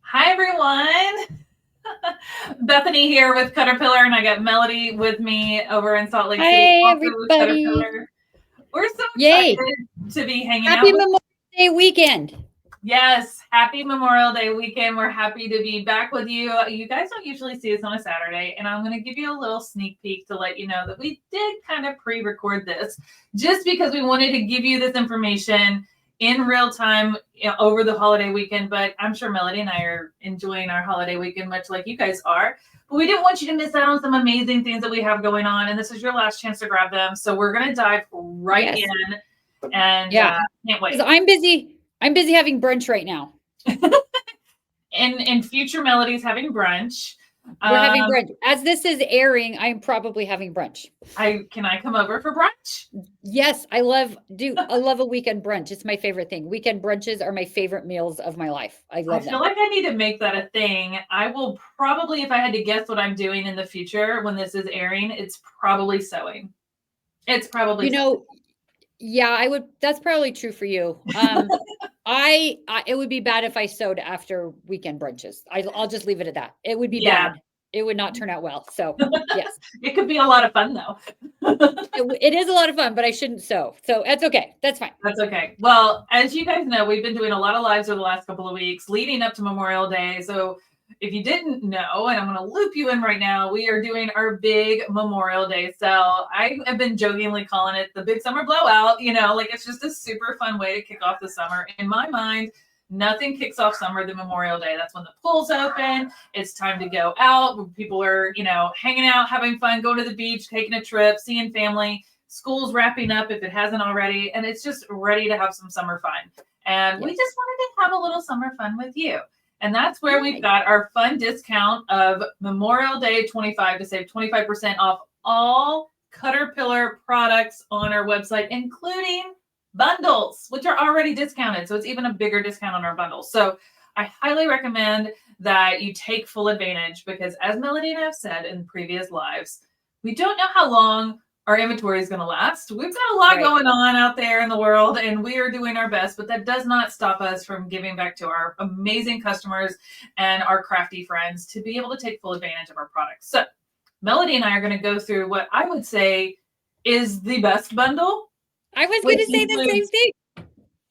Hi, everyone. Bethany here with Caterpillar, and I got Melody with me over in Salt Lake City, Hi, also with everybody. Caterpillar. We're so Yay. excited to be hanging out Happy with Memorial Day weekend. Yes, happy Memorial Day weekend. We're happy to be back with you. You guys don't usually see us on a Saturday, and I'm going to give you a little sneak peek to let you know that we did kind of pre-record this just because we wanted to give you this information in real time over the holiday weekend. But I'm sure Melody and I are enjoying our holiday weekend much like you guys are. But we didn't want you to miss out on some amazing things that we have going on, and this is your last chance to grab them. So we're going to dive right in, and can't wait. I'm busy having brunch right now. In future Melodies having brunch. We're having brunch. As this is airing, I'm probably having brunch. Can I come over for brunch? Yes, I love a weekend brunch. It's my favorite thing. Weekend brunches are my favorite meals of my life. I love them. I feel like I need to make that a thing. I will probably, if I had to guess what I'm doing in the future when this is airing, it's probably sewing. It's probably yeah, I would. That's probably true for you. It would be bad if I sewed after weekend brunches. I'll just leave it at that. It would be bad. It would not turn out well. So yes, it could be a lot of fun though. it is a lot of fun, but I shouldn't sew. So that's okay. That's fine. That's okay. Well, as you guys know, we've been doing a lot of lives over the last couple of weeks leading up to Memorial Day. So if you didn't know, and I'm going to loop you in right now, we are doing our big Memorial Day sale. I have been jokingly calling it the big summer blowout. Like it's just a super fun way to kick off the summer. In my mind, nothing kicks off summer than Memorial Day. That's when the pool's open. It's time to go out. People are, hanging out, having fun, going to the beach, taking a trip, seeing family. School's wrapping up if it hasn't already, and it's just ready to have some summer fun. And we just wanted to have a little summer fun with you. And that's where we've got our fun discount of Memorial Day 25 to save 25% off all Caterpillar products on our website, including bundles, which are already discounted. So it's even a bigger discount on our bundles. So I highly recommend that you take full advantage because as Melody and I have said in previous lives, we don't know how long our inventory is going to last. We've got a lot going on out there in the world and we are doing our best, but that does not stop us from giving back to our amazing customers and our crafty friends to be able to take full advantage of our products. So Melody and I are going to go through what I would say is the best bundle. I was going to say the same thing.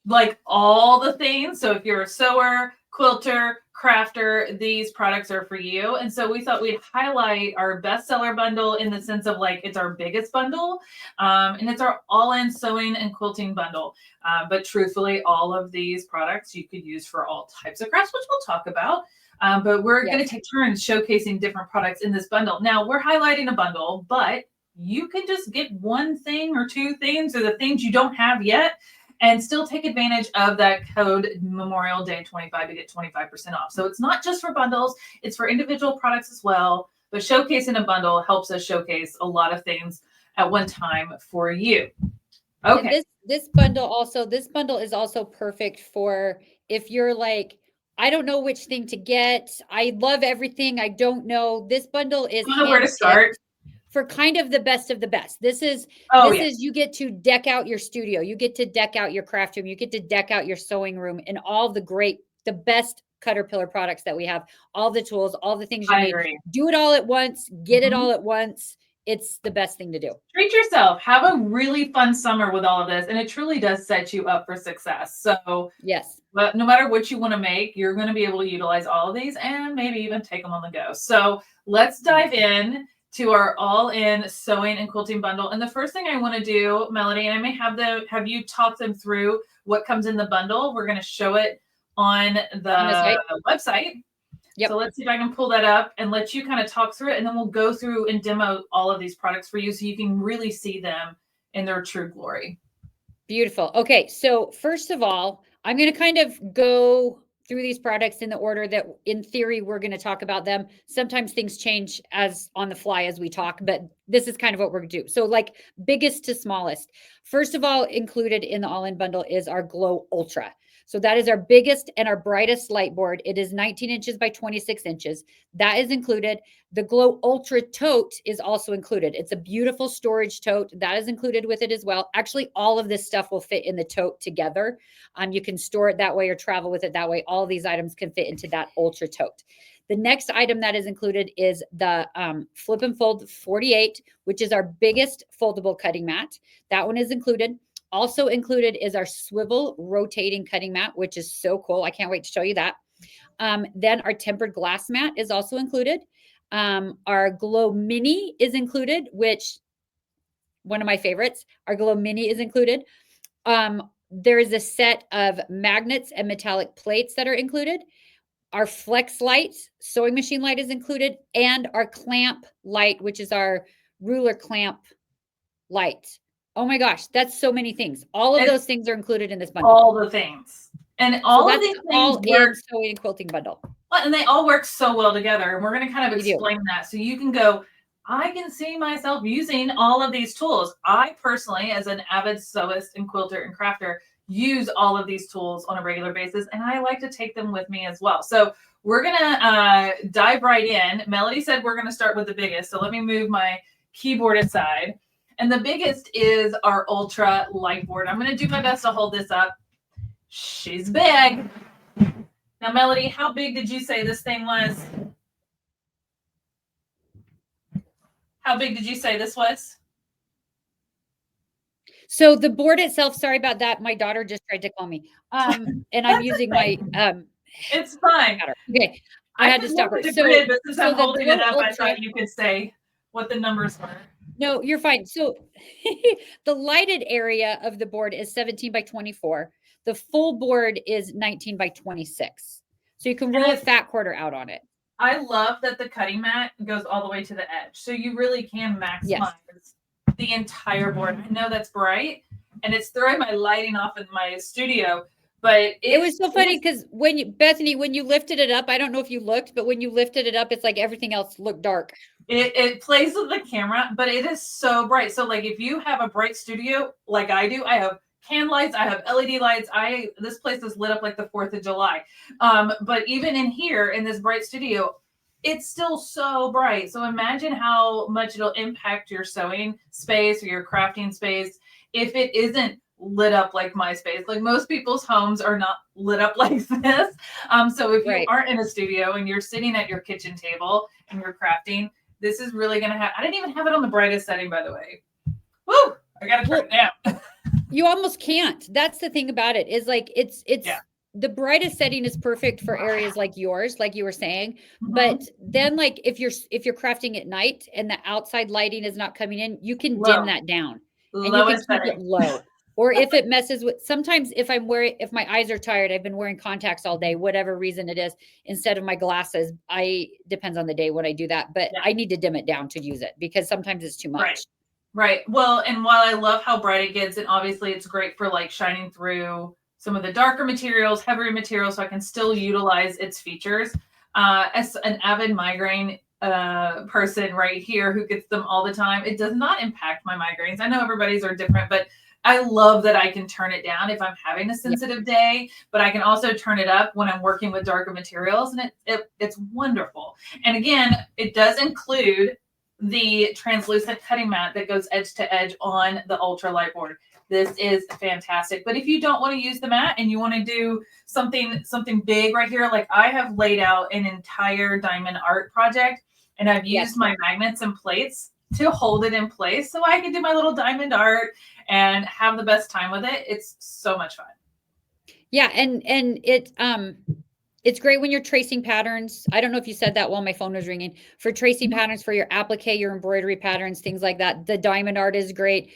Like all the things. So if you're a sewer, quilter, crafter, these products are for you. And so we thought we'd highlight our bestseller bundle in the sense of like it's our biggest bundle. And it's our all-in sewing and quilting bundle. But truthfully, all of these products you could use for all types of crafts, which we'll talk about. But we're going to take turns showcasing different products in this bundle. Now we're highlighting a bundle, but you can just get one thing or two things or the things you don't have yet and still take advantage of that code Memorial Day 25 to get 25% off. So it's not just for bundles, it's for individual products as well. But showcasing a bundle helps us showcase a lot of things at one time for you. Okay. This bundle is also perfect for if you're like, I don't know which thing to get. I love everything. I don't know. This bundle is where to start. For kind of the best of the best. This is you get to deck out your studio. You get to deck out your craft room. You get to deck out your sewing room and all the best Caterpillar products that we have, all the tools, all the things you need. Do it all at once, get it all at once. It's the best thing to do. Treat yourself. Have a really fun summer with all of this. And it truly does set you up for success. So yes, but no matter what you want to make, you're going to be able to utilize all of these and maybe even take them on the go. So let's dive in to our all-in sewing and quilting bundle. And the first thing I want to do, Melody, and I may have you talk them through what comes in the bundle. We're going to show it on the website. Yep. So let's see if I can pull that up and let you kind of talk through it. And then we'll go through and demo all of these products for you so you can really see them in their true glory. Beautiful. Okay. So first of all, I'm going to kind of go through these products in the order that in theory we're going to talk about them. Sometimes things change as on the fly as we talk, but this is kind of what we're going to do. So like biggest to smallest. First of all, included in the all-in bundle is our Glow Ultra. So that is our biggest and our brightest light board. It is 19 inches by 26 inches. That is included. The Glow Ultra tote is also included. It's a beautiful storage tote that is included with it as well. Actually, all of this stuff will fit in the tote together. You can store it that way or travel with it that way. All of these items can fit into that Ultra tote. The next item that is included is the Flip and Fold 48, which is our biggest foldable cutting mat. That one is included. Also included is our swivel rotating cutting mat, which is so cool. I can't wait to show you that. Then our tempered glass mat is also included. Our Glow Mini is included, which one of my favorites. Our Glow Mini is included. There is a set of magnets and metallic plates that are included. Our flex light, sewing machine light is included, and our clamp light, which is our ruler clamp light. Oh my gosh, that's so many things. All of those things are included in this bundle. All the things. And all of these things all in sewing and quilting bundle. Well, and they all work so well together. And we're going to kind of explain that. So you can go, I can see myself using all of these tools. I personally, as an avid sewist and quilter and crafter, use all of these tools on a regular basis. And I like to take them with me as well. So we're going to dive right in. Melody said we're going to start with the biggest. So let me move my keyboard aside. And the biggest is our Ultra light board. I'm going to do my best to hold this up. She's big. Now, Melody, how big did you say this thing was? How big did you say this was? So the board itself, sorry about that. My daughter just tried to call me. And I'm using my it's fine. Okay. I had to stop her. But since I'm holding it up, I thought you could say what the numbers were. No, you're fine. So the lighted area of the board is 17 by 24. The full board is 19 by 26. So you can roll a fat quarter out on it. I love that the cutting mat goes all the way to the edge. So you really can maximize the entire board. I know that's bright and it's throwing my lighting off in my studio, but it was so funny because Bethany, when you lifted it up, I don't know if you looked, but when you lifted it up, it's like everything else looked dark. It plays with the camera, but it is so bright. So like if you have a bright studio like I do, I have can lights, I have LED lights. This place is lit up like the 4th of July. But even in here in this bright studio, it's still so bright. So imagine how much it'll impact your sewing space or your crafting space if it isn't lit up like my space. Like most people's homes are not lit up like this. So if you aren't in a studio and you're sitting at your kitchen table and you're crafting, this is really going to have, I didn't even have it on the brightest setting, by the way. Woo! I got to turn it down. You almost can't. That's the thing about it is like, it's the brightest setting is perfect for areas like yours, like you were saying. Mm-hmm. But then like, if you're crafting at night and the outside lighting is not coming in, you can dim that down and you can keep it low. Or if it messes with, sometimes if my eyes are tired, I've been wearing contacts all day, whatever reason it is, instead of my glasses, depends on the day when I do that, but I need to dim it down to use it because sometimes it's too much. Right. Well, and while I love how bright it gets, and obviously it's great for like shining through some of the darker materials, heavier materials, so I can still utilize its features. As an avid migraine person right here who gets them all the time, it does not impact my migraines. I know everybody's are different, but I love that I can turn it down if I'm having a sensitive day, but I can also turn it up when I'm working with darker materials, and it's wonderful. And again, it does include the translucent cutting mat that goes edge to edge on the Ultra light board. This is fantastic. But if you don't want to use the mat and you want to do something big right here, like I have laid out an entire diamond art project, and I've used my magnets and plates to hold it in place so I can do my little diamond art and have the best time with it. It's so much fun. Yeah. And it's great when you're tracing patterns. I don't know if you said that while my phone was ringing. For tracing patterns for your applique, your embroidery patterns, things like that. The diamond art is great.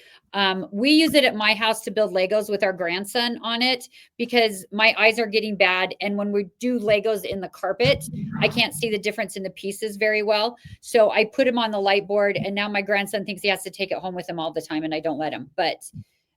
We use it at my house to build Legos with our grandson on it because my eyes are getting bad. And when we do Legos in the carpet, I can't see the difference in the pieces very well. So I put him on the light board, and now my grandson thinks he has to take it home with him all the time, and I don't let him. But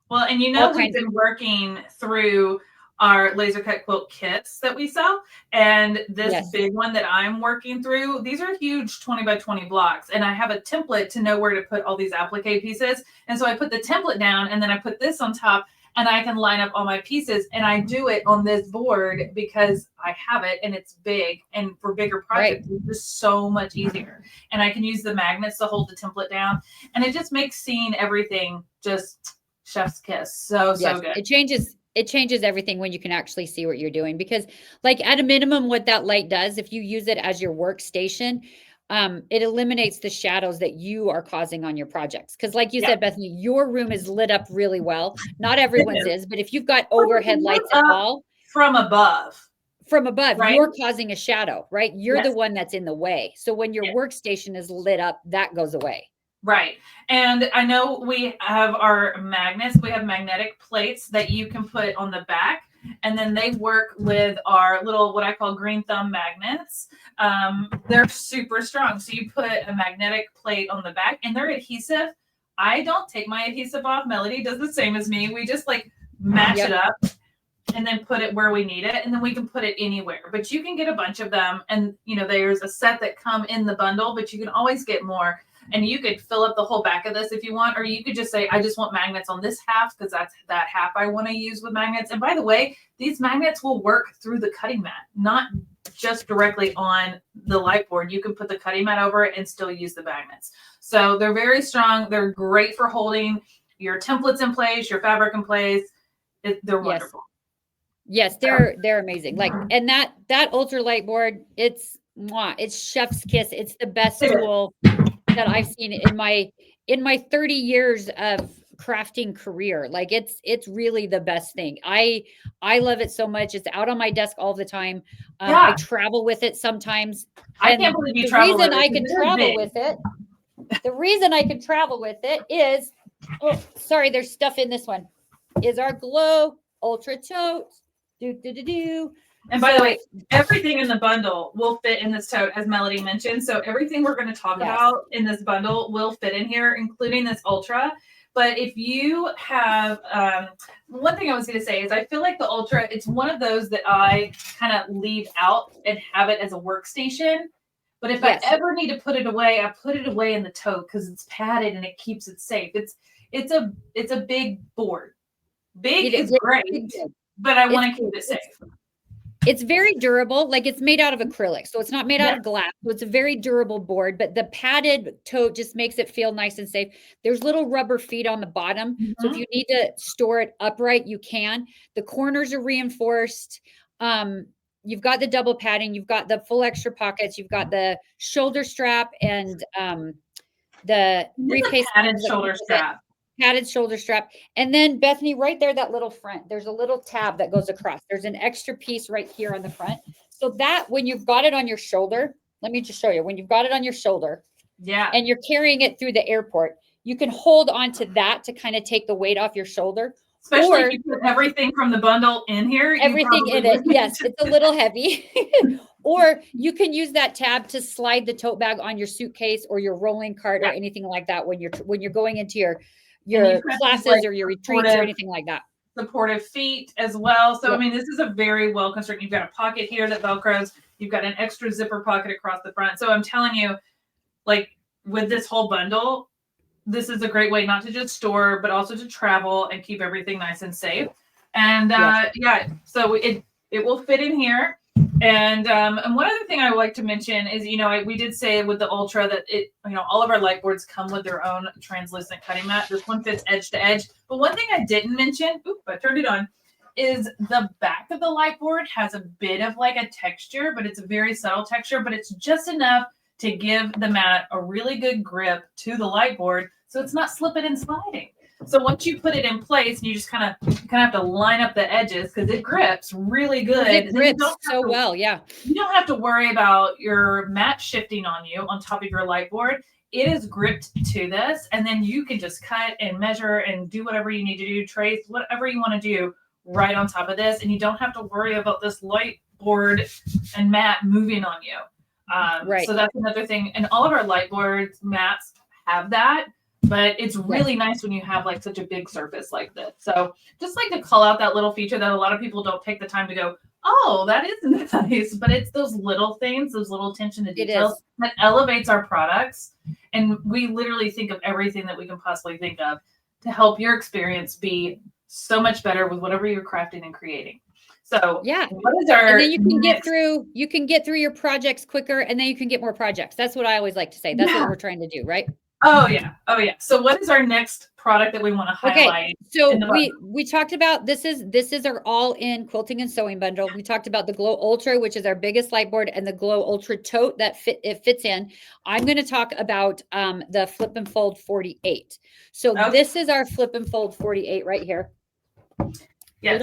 well, and we've been working through our laser cut quilt kits that we sell. And this big one that I'm working through, these are huge 20 by 20 blocks. And I have a template to know where to put all these applique pieces. And so I put the template down and then I put this on top. and I can line up all my pieces, and I do it on this board because I have it and it's big, and for bigger projects, it's just so much easier. And I can use the magnets to hold the template down, and it just makes seeing everything just chef's kiss. So good. It changes everything when you can actually see what you're doing, because like at a minimum, what that light does, if you use it as your workstation, it eliminates the shadows that you are causing on your projects. Because like you said, Bethany, your room is lit up really well. Not everyone's is, but if you've got overhead lights at all from above, right? You're causing a shadow, right? You're the one that's in the way. So when your workstation is lit up, that goes away. Right. And I know we have our magnets. We have magnetic plates that you can put on the back, and then they work with our little, what I call green thumb magnets. They're super strong. So you put a magnetic plate on the back, and they're adhesive. I don't take my adhesive off. Melody does the same as me. We just like match it up and then put it where we need it. And then we can put it anywhere, but you can get a bunch of them. And there's a set that come in the bundle, but you can always get more. And you could fill up the whole back of this if you want, or you could just say, I just want magnets on this half because that's that half I want to use with magnets. And by the way, these magnets will work through the cutting mat, not just directly on the light board. You can put the cutting mat over it and still use the magnets. So they're very strong. They're great for holding your templates in place, your fabric in place. They're wonderful. Yes, they're amazing. Like, and that ultralight board, it's chef's kiss. It's the best tool that I've seen in my 30 years of crafting career. Like it's really the best thing. I love it so much. It's out on my desk all the time. I travel with it sometimes. I can't believe you travel with it. The reason I can travel with it is, there's stuff in this one, is our Glow Ultra Tote. And by the way, everything in the bundle will fit in this tote, as Melody mentioned. So everything we're going to talk about in this bundle will fit in here, including this Ultra. But if you have, one thing I was going to say is I feel like the Ultra, it's one of those that I kind of leave out and have it as a workstation. But if I ever need to put it away, I put it away in the tote because it's padded and it keeps it safe. It's a big board. Big is great, but I want to keep it safe. It's very durable. Like it's made out of acrylic. So it's not made out of glass. So it's a very durable board, but the padded tote just makes it feel nice and safe. There's little rubber feet on the bottom. Mm-hmm. So if you need to store it upright, you can. The corners are reinforced. You've got the double padding. You've got the full extra pockets. You've got the shoulder strap and the briefcase. Padded shoulder strap. Padded shoulder strap. And then Bethany, right there, that little front, there's a little tab that goes across. There's an extra piece right here on the front. So that when you've got it on your shoulder, let me just show you. When you've got it on your shoulder, and you're carrying it through the airport, you can hold onto that to kind of take the weight off your shoulder. Especially if you put everything from the bundle in here. Everything in it. Yes, it's a little heavy. Or you can use that tab to slide the tote bag on your suitcase or your rolling cart or anything like that when you're going into your classes or your retreats or anything like that. Supportive feet as well. So, I mean, this is a very well constructed. You've got a pocket here that Velcros. You've got an extra zipper pocket across the front. So I'm telling you, like with this whole bundle, this is a great way not to just store, but also to travel and keep everything nice and safe. And so it will fit in here. And one other thing I would like to mention is, we did say with the Ultra that all of our light boards come with their own translucent cutting mat. This one fits edge to edge. But one thing I didn't mention, I turned it on, is the back of the light board has a bit of like a texture, but it's a very subtle texture, but it's just enough to give the mat a really good grip to the light board. So it's not slipping and sliding. So once you put it in place, you just kind of have to line up the edges because it grips really good. It grips so well, yeah. You don't have to worry about your mat shifting on you on top of your light board. It is gripped to this, and then you can just cut and measure and do whatever you need to do, trace, whatever you want to do right on top of this, and you don't have to worry about this light board and mat moving on you. Right. So that's another thing. And all of our light boards, mats have that. But it's really nice when you have like such a big surface like this. So just like to call out that little feature that a lot of people don't take the time to go, oh, that is nice. But it's those little things, those little attention to details that elevates our products. And we literally think of everything that we can possibly think of to help your experience be so much better with whatever you're crafting and creating. So yeah, what is our and then you can get through your projects quicker, and then you can get more projects. That's what I always like to say. That's what we're trying to do, right? Oh yeah. So what is our next product that we want to highlight? So we talked about this is our all-in quilting and sewing bundle. We talked about the Glow Ultra, which is our biggest light board, and the Glow Ultra tote that fits in. I'm going to talk about the Flip and Fold 48. So this is our Flip and Fold 48 right here. Yes.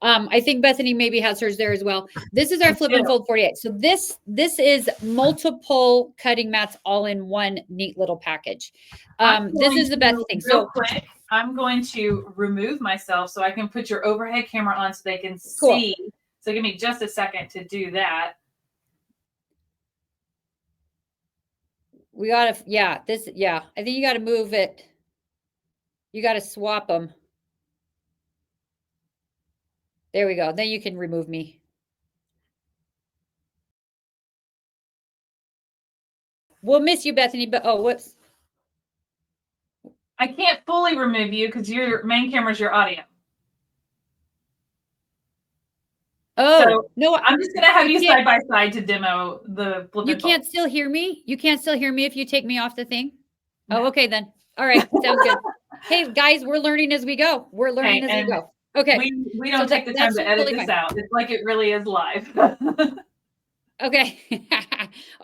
I think Bethany maybe has hers there as well. This is our Flip and Fold 48. So this is multiple cutting mats all in one neat little package. This is the best thing. So quick, I'm going to remove myself so I can put your overhead camera on so they can see. So give me just a second to do that. We gotta, I think you got to move it. You got to swap them. There we go. Then you can remove me. We'll miss you, Bethany, but whoops. I can't fully remove you because your main camera is your audio. Oh, so, no, I'm just going to have you side by side to demo the Flip and Fold. You can't still hear me? You can't still hear me if you take me off the thing? No. Oh, okay then. All right. Sounds good. Hey, guys, we're learning as we go. We're learning as we go. Okay. We don't take the time to edit this out. It's like it really is live. Okay.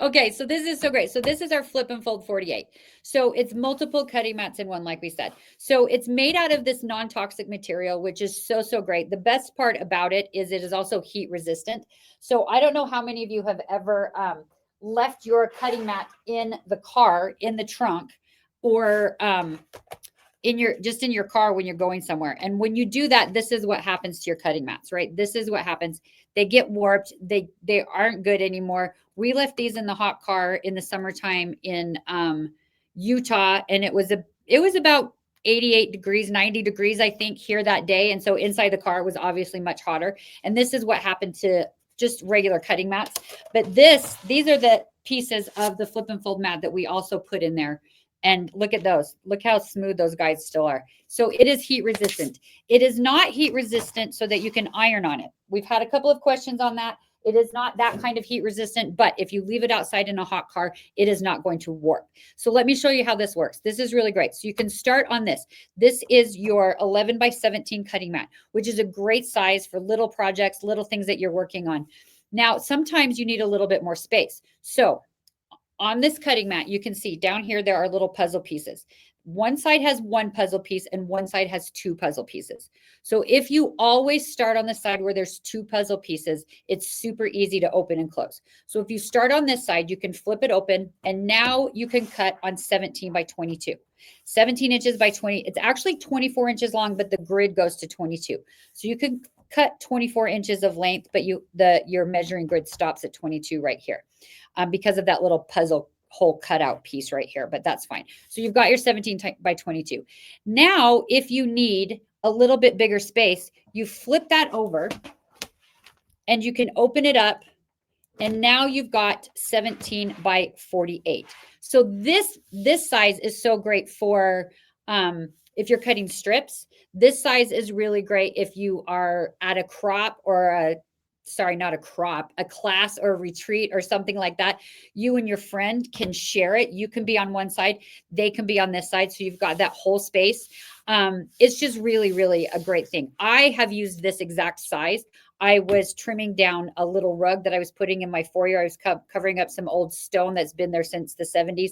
Okay. So this is so great. So this is our Flip and Fold 48. So it's multiple cutting mats in one, like we said. So it's made out of this non-toxic material, which is so, so great. The best part about it is also heat resistant. So I don't know how many of you have ever left your cutting mat in the car, in the trunk, or in your car when you're going somewhere. And when you do that, this is what happens to your cutting mats, right? This is what happens. They get warped. They aren't good anymore. We left these in the hot car in the summertime in Utah, and it was about 88 degrees, 90 degrees, I think, here that day. And so inside the car was obviously much hotter. And this is what happened to just regular cutting mats. But these are the pieces of the Flip and Fold mat that we also put in there. And look at those. Look how smooth those guys still are. So it is heat resistant. It is not heat resistant so that you can iron on it. We've had a couple of questions on that. It is not that kind of heat resistant, but if you leave it outside in a hot car, it is not going to warp. So let me show you how this works. This is really great. So you can start on this. This is your 11 by 17 cutting mat, which is a great size for little projects, little things that you're working on. Now, sometimes you need a little bit more space. So on this cutting mat, you can see down here, there are little puzzle pieces. One side has one puzzle piece and one side has two puzzle pieces. So if you always start on the side where there's two puzzle pieces, it's super easy to open and close. So if you start on this side, you can flip it open, and now you can cut on 17 by 22. 17 inches by 20. It's actually 24 inches long, but the grid goes to 22. So you can cut 24 inches of length, but your measuring grid stops at 22 right here. Because of that little puzzle hole cutout piece right here, but that's fine. So you've got your 17 by 22. Now, if you need a little bit bigger space, you flip that over and you can open it up. And now you've got 17 by 48. So this size is so great for if you're cutting strips. This size is really great if you are at a crop or a class or a retreat or something like that. You and your friend can share it. You can be on one side, they can be on this side. So you've got that whole space. It's just really, really a great thing. I have used this exact size. I was trimming down a little rug that I was putting in my foyer. I was covering up some old stone that's been there since the 70s.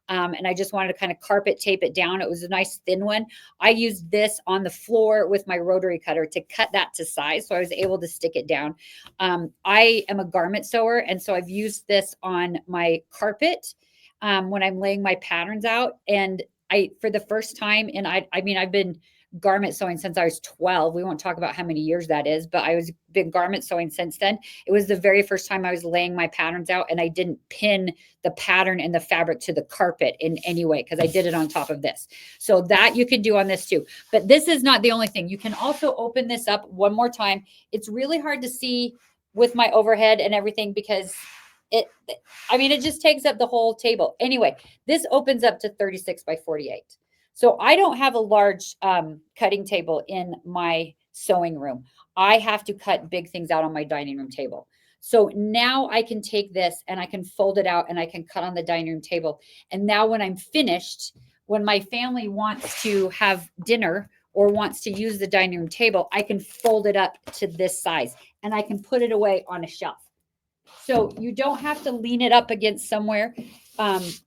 And I just wanted to kind of carpet tape it down. It was a nice thin one. I used this on the floor with my rotary cutter to cut that to size. So I was able to stick it down. I am a garment sewer. And so I've used this on my carpet when I'm laying my patterns out. And for the first time, and I've been garment sewing since I was 12. We won't talk about how many years that is, but I was been garment sewing since then. It was the very first time I was laying my patterns out, and I didn't pin the pattern and the fabric to the carpet in any way because I did it on top of this. So that you can do on this too. But this is not the only thing. You can also open this up one more time. It's really hard to see with my overhead and everything because it just takes up the whole table. Anyway, this opens up to 36 by 48. So I don't have a large cutting table in my sewing room. I have to cut big things out on my dining room table. So now I can take this and I can fold it out and I can cut on the dining room table. And now when I'm finished, when my family wants to have dinner or wants to use the dining room table, I can fold it up to this size and I can put it away on a shelf. So you don't have to lean it up against somewhere.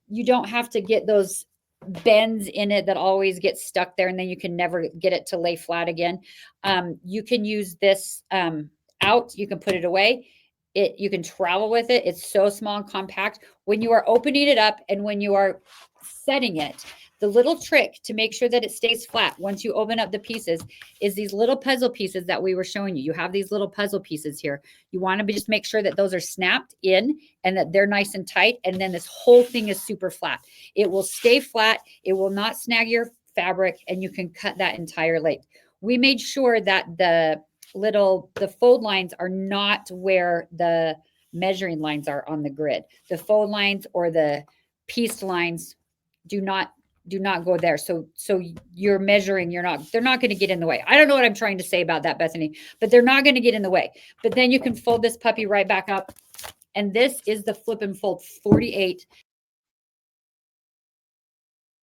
You don't have to get those bends in it that always get stuck there and then you can never get it to lay flat again. You can use this out. You can put it away. You can travel with it. It's so small and compact. When you are opening it up and when you are setting it, the little trick to make sure that it stays flat once you open up the pieces is these little puzzle pieces that we were showing you. You have these little puzzle pieces here. You want to just make sure that those are snapped in and that they're nice and tight. And then this whole thing is super flat. It will stay flat. It will not snag your fabric and you can cut that entire length. We made sure that the fold lines are not where the measuring lines are on the grid. The fold lines or the piece lines do not go there. So you're measuring, they're not going to get in the way. I don't know what I'm trying to say about that, Bethany, but they're not going to get in the way. But then you can fold this puppy right back up. And this is the Flip and Fold 48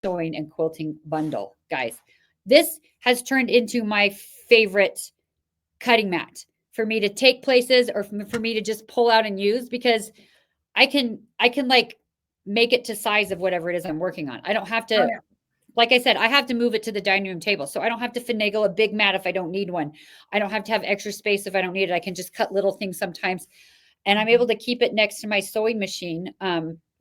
sewing and quilting bundle, guys. This has turned into my favorite cutting mat for me to take places or for me to just pull out and use because I can like make it to size of whatever it is I'm working on. I don't have to, like I said, I have to move it to the dining room table. So I don't have to finagle a big mat if I don't need one. I don't have to have extra space if I don't need it. I can just cut little things sometimes. And I'm able to keep it next to my sewing machine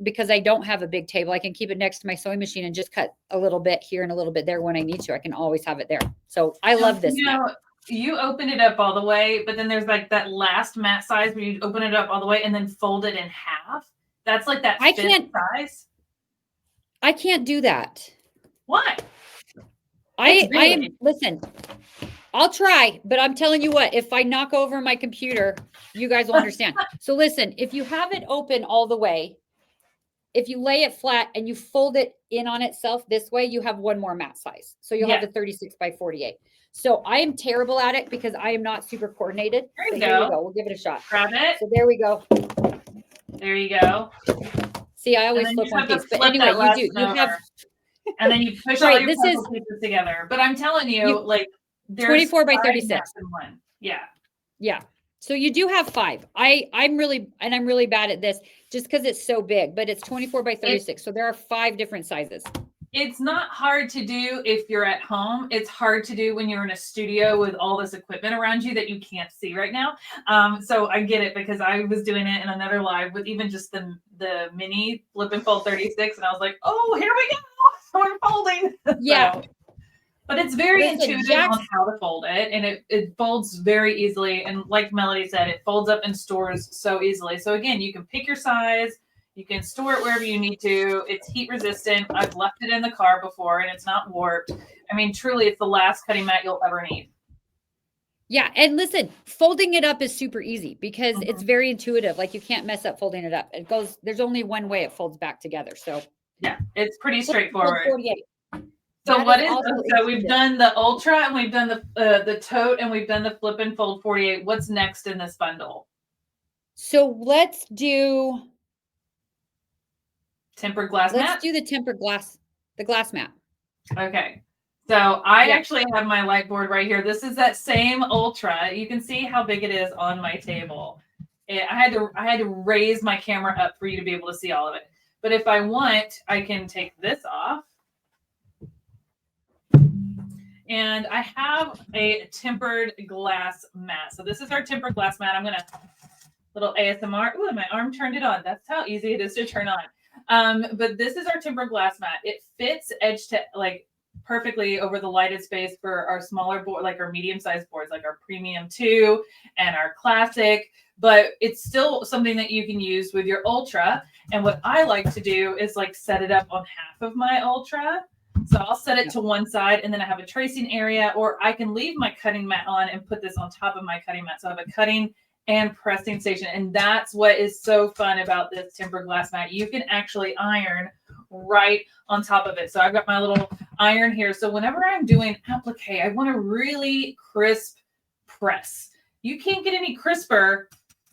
because I don't have a big table. I can keep it next to my sewing machine and just cut a little bit here and a little bit there when I need to. I can always have it there. So I love this mat. You open it up all the way, but then there's like that last mat size where you open it up all the way and then fold it in half. That's like that size. I can't do that. Why? Listen, I'll try, but I'm telling you what, if I knock over my computer, you guys will understand. So listen, if you have it open all the way, if you lay it flat and you fold it in on itself this way, you have one more mat size. So you'll have the 36 by 48. So I am terrible at it because I am not super coordinated. There you go. We'll give it a shot. Grab it. So there we go. There you go. See, I always flip one piece. But anyway, you have. And then you push all your puzzle pieces together. But I'm telling you, like, there's 24 by 36. Yeah. Yeah. So you do have 5. I'm really bad at this just because it's so big, but it's 24 by 36. So there are 5 different sizes. It's not hard to do if you're at home. It's hard to do when you're in a studio with all this equipment around you that you can't see right now. So I get it because I was doing it in another live with even just the mini Flip and Fold 36. And I was like, oh, here we go. I'm folding. Yeah. But it's very intuitive on how to fold it. And it folds very easily. And like Melody said, it folds up and stores so easily. So again, you can pick your size. You can store it wherever you need to. It's heat resistant. I've left it in the car before and it's not warped. I mean, truly, it's the last cutting mat you'll ever need. Yeah. And listen, folding it up is super easy because it's very intuitive. Like you can't mess up folding it up. There's only one way it folds back together. So yeah, it's pretty straightforward. 48. So we've done the Ultra and we've done the tote and we've done the Flip and Fold 48. What's next in this bundle? So let's do tempered glass mat. Let's do the tempered glass, the glass mat. Okay. So I actually have my light board right here. This is that same Ultra. You can see how big it is on my table. I had to raise my camera up for you to be able to see all of it. But if I want, I can take this off. And I have a tempered glass mat. So this is our tempered glass mat. I'm going to, little ASMR. Ooh, my arm turned it on. That's how easy it is to turn on. But this is our tempered glass mat. It fits edge to like perfectly over the lighted space for our smaller board, like our medium-sized boards, like our Premium 2 and our Classic. But it's still something that you can use with your Ultra. And what I like to do is like set it up on half of my Ultra. So I'll set it to one side and then I have a tracing area, or I can leave my cutting mat on and put this on top of my cutting mat. So I have a cutting and pressing station. And that's what is so fun about this tempered glass mat. You can actually iron right on top of it. So I've got my little iron here. So whenever I'm doing applique, I want a really crisp press. You can't get any crisper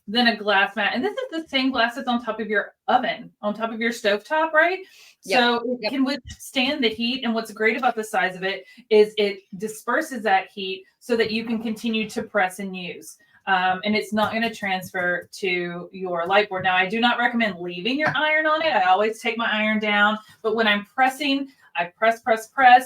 than a glass mat. And this is the same glass that's on top of your oven, on top of your stovetop, right? Yep. So it can withstand the heat. And what's great about the size of it is it disperses that heat so that you can continue to press and use. And it's not going to transfer to your light board. Now, I do not recommend leaving your iron on it. I always take my iron down, but when I'm pressing, I press,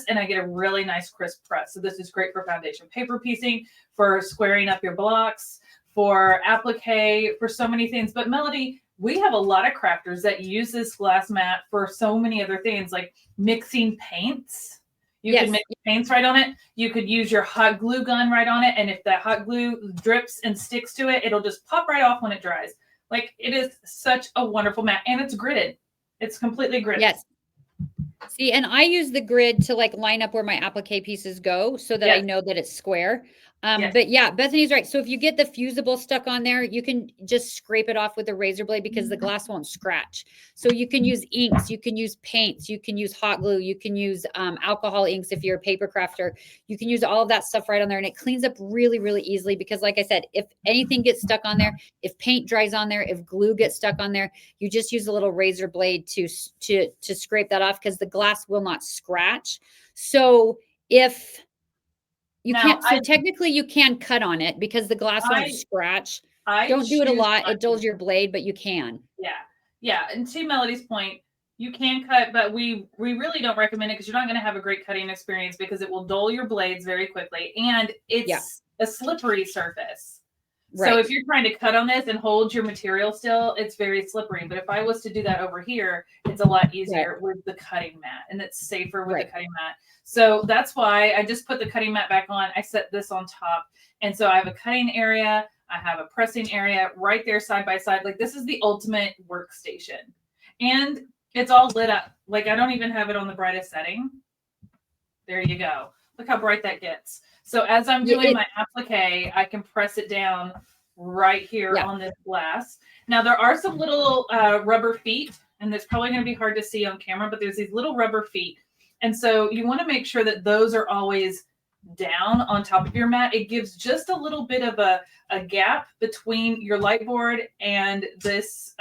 and I get a really nice crisp press. So this is great for foundation paper piecing, for squaring up your blocks, for applique, for so many things. But Melody, we have a lot of crafters that use this glass mat for so many other things, like mixing paints. You can mix paints right on it. You could use your hot glue gun right on it. And if that hot glue drips and sticks to it, it'll just pop right off when it dries. Like, it is such a wonderful mat. And it's gridded. It's completely gridded. Yes. See, and I use the grid to like line up where my applique pieces go so that I know that it's square. But yeah, Bethany's right. So if you get the fusible stuck on there, you can just scrape it off with a razor blade because the glass won't scratch. So you can use inks, you can use paints, you can use hot glue, you can use alcohol inks if you're a paper crafter. You can use all of that stuff right on there, and it cleans up really, really easily because, like I said, if anything gets stuck on there, if paint dries on there, if glue gets stuck on there, you just use a little razor blade to scrape that off because the glass will not scratch. So if you can't, so technically you can cut on it because the glass won't scratch. Don't do it a lot. It dulls your blade, but you can. Yeah. Yeah. And to Melody's point, you can cut, but we really don't recommend it because you're not going to have a great cutting experience because it will dull your blades very quickly. And it's a slippery surface. Right. So if you're trying to cut on this and hold your material still, it's very slippery. But if I was to do that over here, it's a lot easier with the cutting mat, and it's safer with the cutting mat. So that's why I just put the cutting mat back on. I set this on top. And so I have a cutting area. I have a pressing area right there side by side. Like, this is the ultimate workstation. And it's all lit up. Like, I don't even have it on the brightest setting. There you go. Look how bright that gets. So as I'm doing my applique, I can press it down right here on this glass. Now, there are some little rubber feet, and it's probably going to be hard to see on camera, but there's these little rubber feet. And so you want to make sure that those are always down on top of your mat. It gives just a little bit of a gap between your light board and this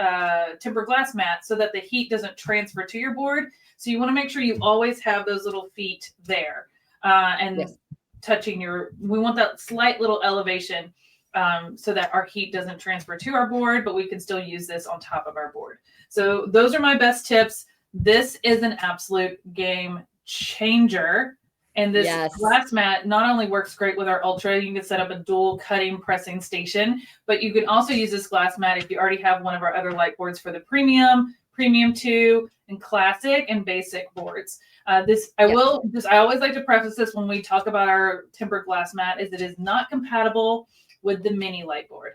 tempered glass mat so that the heat doesn't transfer to your board. So you want to make sure you always have those little feet there touching we want that slight little elevation so that our heat doesn't transfer to our board, but we can still use this on top of our board. So those are my best tips. This is an absolute game changer. And this glass mat not only works great with our Ultra, you can set up a dual cutting pressing station, but you can also use this glass mat if you already have one of our other light boards for the Premium, Premium 2, and Classic and Basic boards. I always like to preface this when we talk about our tempered glass mat, is it is not compatible with the mini light board.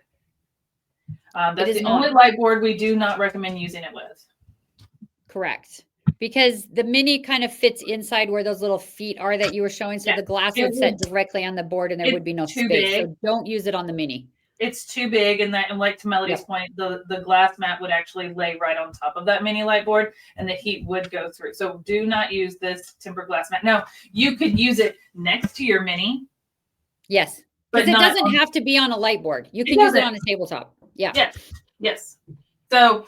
That's the only light board we do not recommend using it with. Correct. Because the mini kind of fits inside where those little feet are that you were showing. So the glass would set directly on the board and there would be no space. Big. So don't use it on the mini. It's too big. And like to Melody's point, the glass mat would actually lay right on top of that mini light board and the heat would go through. So do not use this tempered glass mat. Now, you could use it next to your mini. Yes. But it doesn't have to be on a light board. You can use it on a tabletop. Yeah. Yes. So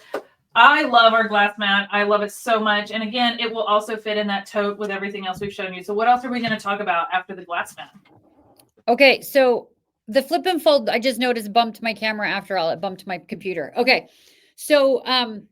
I love our glass mat. I love it so much. And again, it will also fit in that tote with everything else we've shown you. So what else are we going to talk about after the glass mat? Okay. So the flip and fold, I just noticed bumped my camera after all. It bumped my computer. Okay. So I'm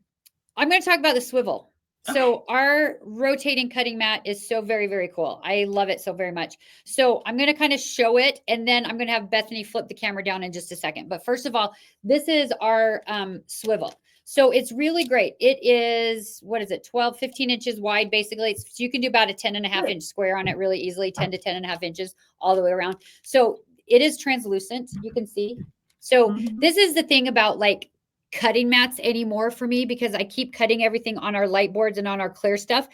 going to talk about the swivel. So our rotating cutting mat is so very, very cool. I love it so very much. So I'm going to kind of show it, and then I'm going to have Bethany flip the camera down in just a second. But first of all, this is our swivel. So it's really great. It is, 15 inches wide, basically. So you can do about a 10.5 inch square on it really easily, 10 to 10.5 inches all the way around. So it is translucent. You can see. So this is the thing about like cutting mats anymore for me, because I keep cutting everything on our light boards and on our clear stuff.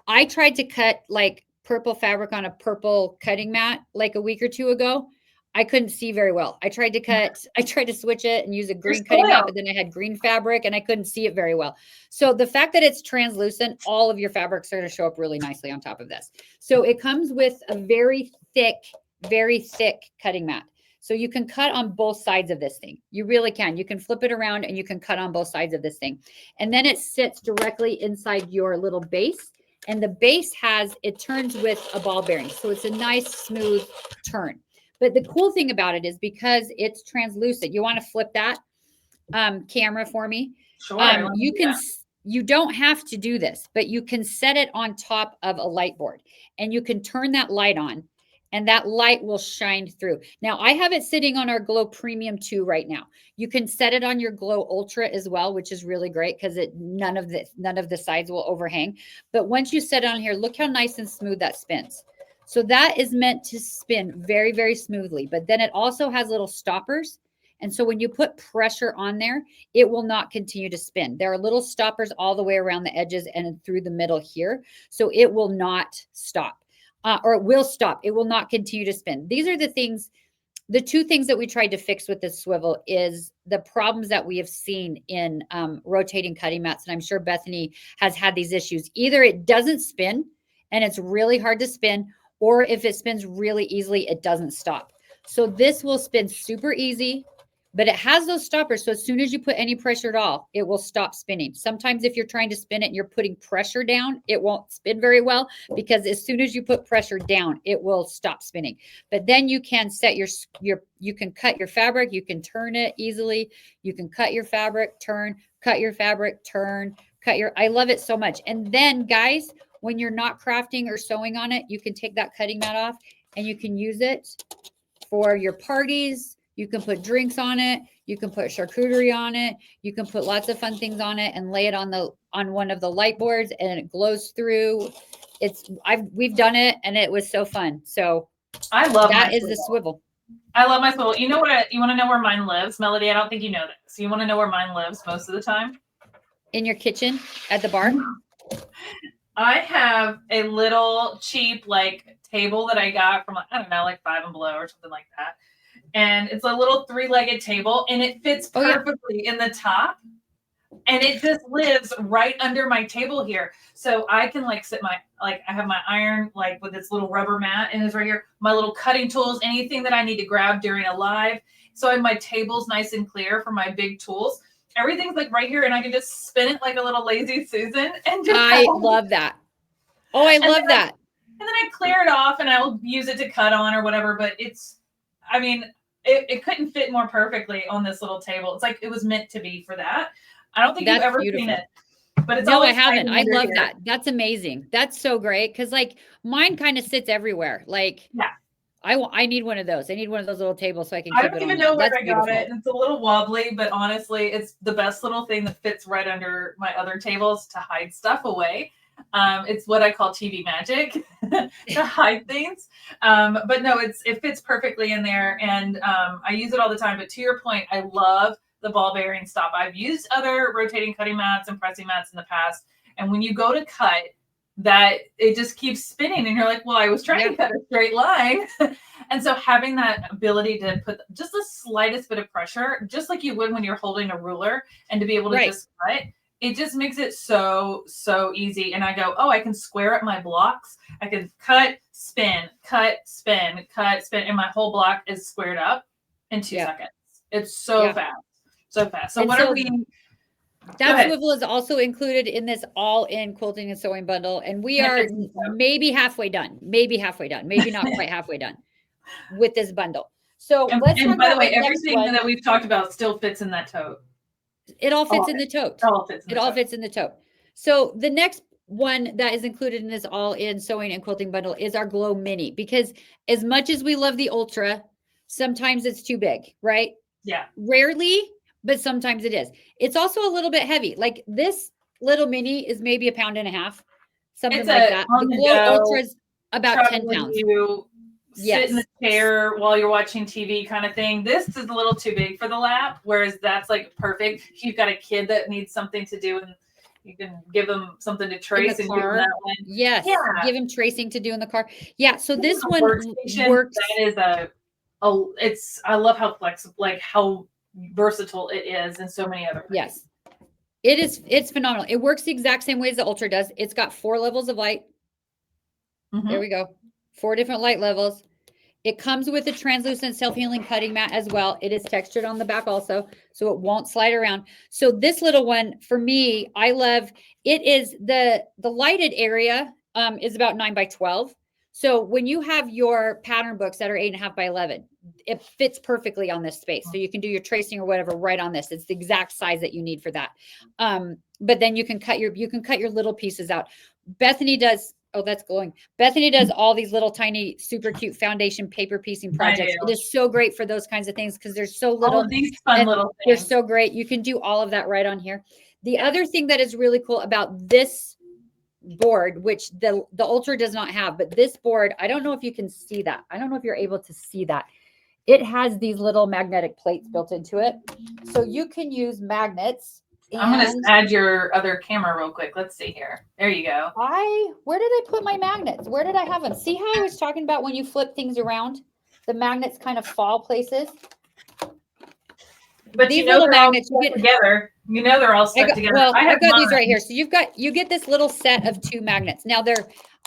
I tried to cut like purple fabric on a purple cutting mat like a week or two ago. I couldn't see very well. I tried to switch it and use a green cutting mat, but then I had green fabric and I couldn't see it very well. So the fact that it's translucent, all of your fabrics are going to show up really nicely on top of this. So it comes with a very thick cutting mat. So you can cut on both sides of this thing. You really can. You can flip it around and you can cut on both sides of this thing. And then it sits directly inside your little base. And the base it turns with a ball bearing. So it's a nice smooth turn. But the cool thing about it is because it's translucent, you want to flip that camera for me? Sure. You don't have to do this, but you can set it on top of a light board and you can turn that light on and that light will shine through. Now I have it sitting on our Glow Premium 2 right now. You can set it on your Glow Ultra as well, which is really great because none of the sides will overhang. But once you set it on here, look how nice and smooth that spins. So that is meant to spin very, very smoothly, but then it also has little stoppers. And so when you put pressure on there, it will not continue to spin. There are little stoppers all the way around the edges and through the middle here. So it will not stop, or it will stop. It will not continue to spin. These are the two things that we tried to fix with this swivel is the problems that we have seen in rotating cutting mats. And I'm sure Bethany has had these issues. Either it doesn't spin and it's really hard to spin, or if it spins really easily, it doesn't stop. So this will spin super easy, but it has those stoppers. So as soon as you put any pressure at all, it will stop spinning. Sometimes if you're trying to spin it and you're putting pressure down, it won't spin very well because as soon as you put pressure down, it will stop spinning. But then you can set you can cut your fabric, you can turn it easily. You can cut your fabric, turn, cut your fabric, turn, I love it so much. And then guys, when you're not crafting or sewing on it, you can take that cutting mat off and you can use it for your parties. You can put drinks on it. You can put charcuterie on it. You can put lots of fun things on it and lay it on one of the light boards and it glows through. We've done it and it was so fun. So I love that is the swivel. I love my swivel. You know what? You want to know where mine lives, Melody? I don't think you know this. So you want to know where mine lives most of the time? In your kitchen at the bar? I have a little cheap table that I got from I don't know, like Five and Below or something like that. And it's a little 3-legged table and it fits perfectly in the top. And it just lives right under my table here. So I can sit I have my iron with its little rubber mat and it's right here. My little cutting tools, anything that I need to grab during a live. So my table's nice and clear for my big tools. Everything's right here and I can just spin it like a little lazy Susan. And I love that. Oh, I love that. And then I clear it off and I'll use it to cut on or whatever. But it couldn't fit more perfectly on this little table. It's it was meant to be for that. I don't think you've ever seen it. But it's I haven't. I love that. That's amazing. That's so great. Cause mine kind of sits everywhere. Yeah. I need one of those. I need one of those little tables so I can keep I don't even know where I got it. It's a little wobbly, but honestly, it's the best little thing that fits right under my other tables to hide stuff away. It's what I call TV magic to hide things. But no, it fits perfectly in there and I use it all the time. But to your point, I love the ball bearing stop. I've used other rotating cutting mats and pressing mats in the past. And when you go to cut, that it just keeps spinning and you're like, well, I was trying to cut a straight line. And so having that ability to put just the slightest bit of pressure, just like you would when you're holding a ruler and to be able to just cut, it just makes it so easy. And I go, oh, I can square up my blocks. I can cut, spin, and my whole block is squared up in 2 seconds. It's so fast. So fast. So what are we... That swivel is also included in this all-in quilting and sewing bundle. And we are maybe halfway done. Maybe not quite halfway done with this bundle. So and by the way, everything that we've talked about still fits in that tote. It all fits in the tote. It all fits in the tote. So the next one that is included in this all-in sewing and quilting bundle is our Glow Mini, because as much as we love the Ultra, sometimes it's too big, right? Yeah. Rarely, but sometimes it is. It's also a little bit heavy. Like this little mini is maybe 1.5 pounds, something like that. The Glow Ultra is about 10 pounds. You sit in the chair while you're watching TV kind of thing. This is a little too big for the lap, whereas that's perfect. If you've got a kid that needs something to do and you can give them something to trace and give them that one. Yes. Yeah. Give him tracing to do in the car. Yeah. So this one works. That is I love how flexible, like how versatile it is in so many other ways. Yes. It's phenomenal. It works the exact same way as the Ultra does. It's got 4 levels of light. There we go. 4 different light levels. It comes with a translucent self-healing cutting mat as well. It is textured on the back also, so it won't slide around. So this little one, for me, I love, it is the lighted area is about 9 by 12. So when you have your pattern books that are 8.5 by 11, it fits perfectly on this space. So you can do your tracing or whatever right on this. It's the exact size that you need for that. But then you can cut your little pieces out. Bethany does. Oh, that's glowing. Bethany does all these little tiny, super cute foundation paper piecing projects. It is so great for those kinds of things because there's so little. All of these fun little things. They're so great. You can do all of that right on here. The other thing that is really cool about this board, which the Ultra does not have, but this board, I don't know if you can see that. I don't know if you're able to see that. It has these little magnetic plates built into it. So you can use magnets. I'm going to add your other camera real quick. Let's see here. There you go. Where did I put my magnets? Where did I have them? See how I was talking about when you flip things around, the magnets kind of fall places? But these little magnets you get together. You know they're all stuck together. Well, I've got these right here. So you get this little set of 2 magnets. Now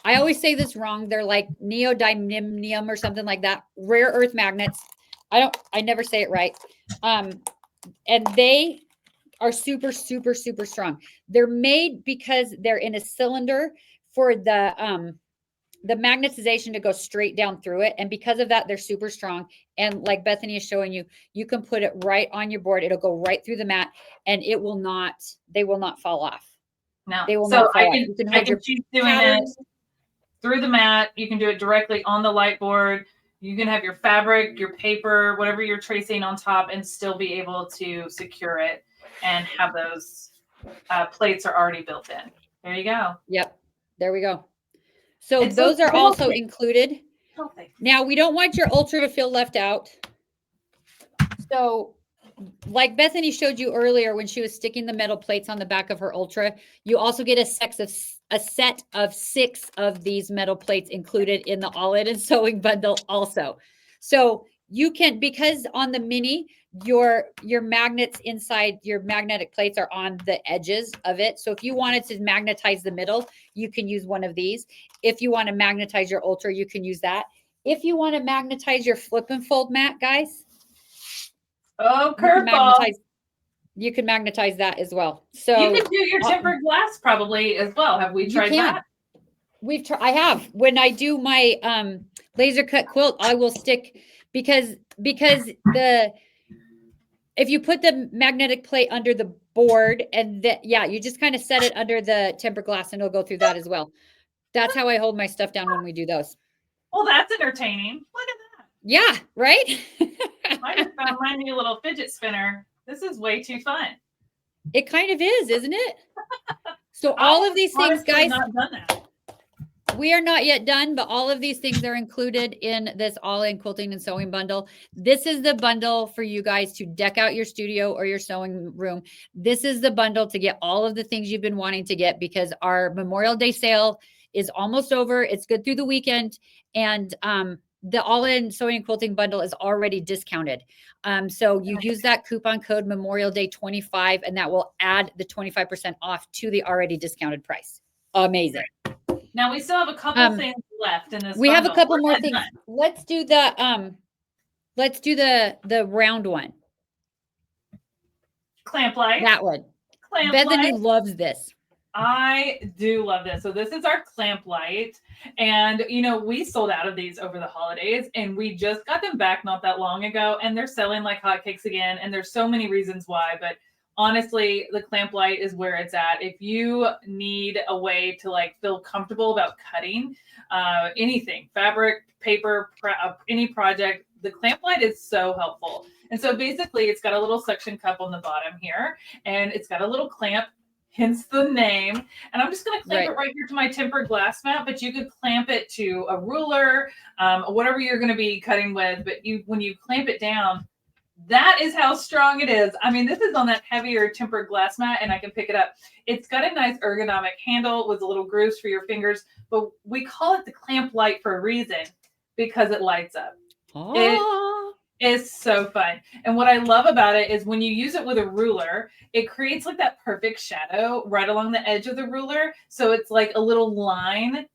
I always say this wrong. They're like neodymium or something like that. Rare earth magnets. I never say it right. And they are super, super, super strong. They're made because they're in a cylinder for the magnetization to go straight down through it. And because of that, they're super strong. And like Bethany is showing you, you can put it right on your board. It'll go right through the mat and they will not fall off. No, they will not fall off. I can choose doing it through the mat. You can do it directly on the light board. You can have your fabric, your paper, whatever you're tracing on top and still be able to secure it and have those plates are already built in. There you go. Yep. There we go. So those are also included. Now we don't want your Ultra to feel left out. So like Bethany showed you earlier when she was sticking the metal plates on the back of her Ultra, you also get a set of 6 of these metal plates included in the All In and Sewing bundle also. So you can, because on the Mini, your magnets inside your magnetic plates are on the edges of it. So if you wanted to magnetize the middle, you can use one of these. If you want to magnetize your Ultra, you can use that. If you want to magnetize your flip and fold mat, guys. Oh, curveball. You can magnetize that as well. So you can do your tempered glass probably as well. Have we tried that? I have. When I do my laser cut quilt, I will stick because if you put the magnetic plate under the board and you just kind of set it under the tempered glass and it'll go through that as well. That's how I hold my stuff down when we do those. Well, that's entertaining. Look at that. Yeah, right? I just found my new little fidget spinner. This is way too fun. It kind of is, isn't it? So all of these things, guys, not done that. We are not yet done, but all of these things are included in this all-in quilting and sewing bundle. This is the bundle for you guys to deck out your studio or your sewing room. This is the bundle to get all of the things you've been wanting to get because our Memorial Day sale is almost over. It's good through the weekend. And the all-in sewing and quilting bundle is already discounted. So you use that coupon code Memorial Day 25, and that will add the 25% off to the already discounted price. Amazing. Now we still have a couple things left in this. We have a couple more things. Let's do the round one. Clamp light. That one. Clamp Bethany light. loves this. I do love this. So this is our clamp light. And, we sold out of these over the holidays and we just got them back not that long ago. And they're selling like hotcakes again. And there's so many reasons why. But honestly, the clamp light is where it's at. If you need a way to feel comfortable about cutting anything, fabric, paper, any project, the clamp light is so helpful. And so basically it's got a little suction cup on the bottom here and it's got a little clamp, hence the name. And I'm just going to clamp it right here to my tempered glass mat, but you could clamp it to a ruler, whatever you're going to be cutting with. But when you clamp it down, that is how strong it is. I mean, this is on that heavier tempered glass mat and I can pick it up. It's got a nice ergonomic handle with a little grooves for your fingers, but we call it the clamp light for a reason because it lights up. It's so fun. And what I love about it is when you use it with a ruler, it creates like that perfect shadow right along the edge of the ruler. So it's like a little line